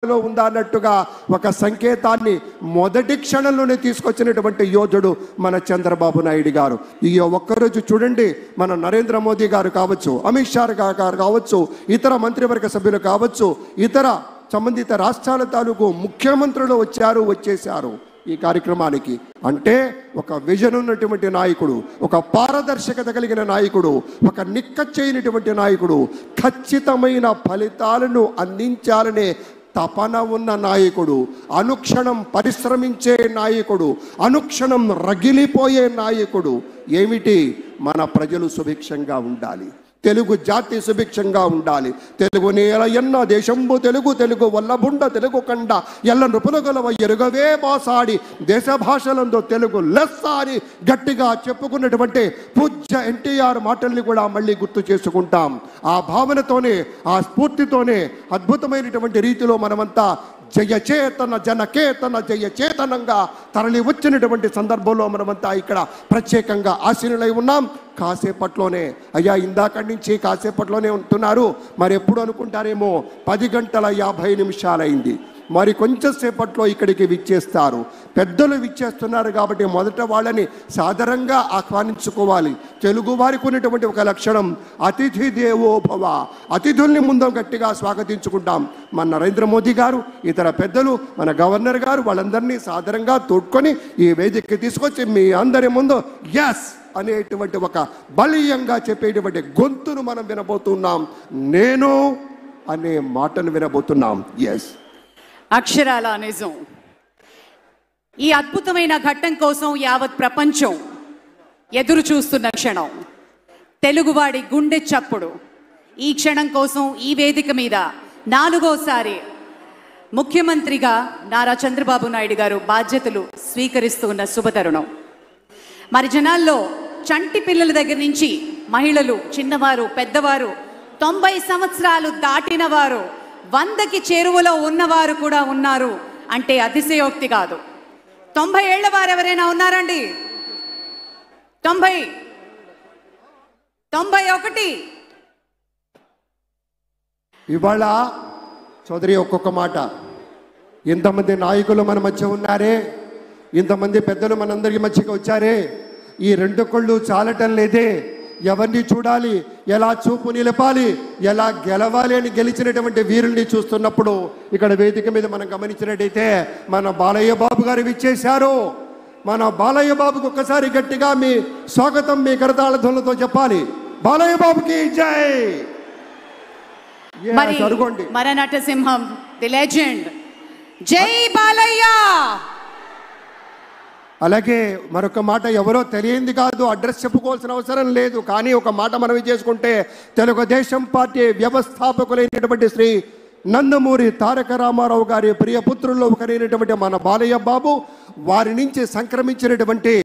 లో ఉందా అన్నట్టుగా ఒక సంకేతాన్ని మొదటి క్షణంలోనే తీసుకొచ్చినటువంటి యోధుడు మన చంద్రబాబు నాయుడు గారు. ఈ ఒక్కరోజు చూడండి, మన నరేంద్ర మోదీ గారు కావచ్చు, అమిత్ షా గారు కావచ్చు, ఇతర మంత్రివర్గ సభ్యులు కావచ్చు, ఇతర సంబంధిత రాష్ట్రాల తాలూకు ముఖ్యమంత్రులు వచ్చేశారు ఈ కార్యక్రమానికి. అంటే ఒక విజన్ ఉన్నటువంటి నాయకుడు, ఒక పారదర్శకత కలిగిన నాయకుడు, ఒక నిక్కచ్చైనటువంటి నాయకుడు, ఖచ్చితమైన ఫలితాలను అందించాలనే తపన ఉన్న నాయకుడు, అనుక్షణం పరిశ్రమించే నాయకుడు, అనుక్షణం రగిలిపోయే నాయకుడు. ఏమిటి? మన ప్రజలు సుభిక్షంగా ఉండాలి, తెలుగు జాతి సుభిక్షంగా ఉండాలి, తెలుగు నేల ఎన్న దేశంబు తెలుగు, తెలుగు వల్లబుండ తెలుగు కండ ఎల్ల నృపులగలవ ఎరుగవే బాసాడి దేశ భాషలందు తెలుగు లెస్స అని గట్టిగా చెప్పుకున్నటువంటి పూజ్య ఎన్టీఆర్ మాటల్ని కూడా మళ్ళీ గుర్తు చేసుకుంటాం. ఆ భావనతోనే, ఆ స్ఫూర్తితోనే అద్భుతమైనటువంటి రీతిలో మనమంతా జయచేతన జనకేతన జయచేతనంగా తరలి వచ్చినటువంటి సందర్భంలో మనమంతా ఇక్కడ ప్రత్యేకంగా ఆశీనులై ఉన్నాం. కాసేపట్లోనే, అయ్యా ఇందాక నుంచి కాసేపట్లోనే ఉంటున్నారు, మరి ఎప్పుడు అనుకుంటారేమో 10:50 మరి కొంచెం సేపట్లో ఇక్కడికి విచ్చేస్తారు. పెద్దలు విచ్చేస్తున్నారు కాబట్టి మొదట వాళ్ళని సాదరంగా ఆహ్వానించుకోవాలి. తెలుగు వారికి ఉన్నటువంటి ఒక లక్షణం అతిథి దేవో భవ, అతిథుల్ని ముందు గట్టిగా స్వాగతించుకుంటాం. మన నరేంద్ర మోదీ గారు, ఇతర పెద్దలు, మన గవర్నర్ గారు వాళ్ళందరినీ సాదరంగా తోడ్కొని ఈ వేదికకి తీసుకొచ్చి మీ అందరి ముందు ఎస్ అనేటువంటి ఒక బలీయంగా చెప్పేటువంటి గొంతును మనం వినబోతున్నాం. నేను అనే మాటను వినబోతున్నాం. ఎస్, అక్షరాల నిజం. ఈ అద్భుతమైన ఘట్టం కోసం యావత్ ప్రపంచం ఎదురు చూస్తున్న క్షణం, తెలుగువాడి గుండె చప్పుడు. ఈ క్షణం కోసం ఈ వేదిక మీద 4వసారి ముఖ్యమంత్రిగా నారా చంద్రబాబు నాయుడు గారు బాధ్యతలు స్వీకరిస్తున్న శుభతరుణం. మరి జనాల్లో చంటి పిల్లల దగ్గర నుంచి మహిళలు, చిన్నవారు, పెద్దవారు, 90 సంవత్సరాలు దాటిన వారు, 100కి చేరువలో ఉన్నవారు కూడా ఉన్నారు అంటే అతిశయోక్తి కాదు. 90 ఏళ్ల వారు ఎవరైనా ఉన్నారండి? 90, 91. ఇవాళ చౌదరి ఒక్కొక్క మాట, ఇంతమంది నాయకులు మన మధ్య ఉన్నారే, ఇంతమంది పెద్దలు మనందరి మధ్యకి వచ్చారే, ఈ 2 కళ్ళు చాలటం లేదే, ఎవరిని చూడాలి, ఎలా చూపు నిలపాలి, ఎలా గెలవాలి అని గెలిచినటువంటి వీరుల్ని చూస్తున్నప్పుడు ఇక్కడ వేదిక మీద మనం గమనించినట్టయితే మన బాలయ్య బాబు గారు విచ్చేశారు. మన బాలయ్య బాబుకి ఒక్కసారి గట్టిగా మీ స్వాగతం మీ కరతాళ ధ్వనులతో చెప్పాలి. బాలయ్య బాబుకి జై. జరుగుండి మన నటసింహం, ది లెజెండ్, జై బాలయ్య. అలాగే మరొక మాట, ఎవరో తెలియంది కాదు, అడ్రస్ చెప్పుకోవాల్సిన అవసరం లేదు, కానీ ఒక మాట మనవి చేసుకుంటే తెలుగుదేశం పార్టీ వ్యవస్థాపకులైనటువంటి శ్రీ నందమూరి తారక రామారావు గారి ప్రియపుత్రుల్లో ఒకరైనటువంటి మన బాలయ్య బాబు, వారి నుంచి సంక్రమించినటువంటి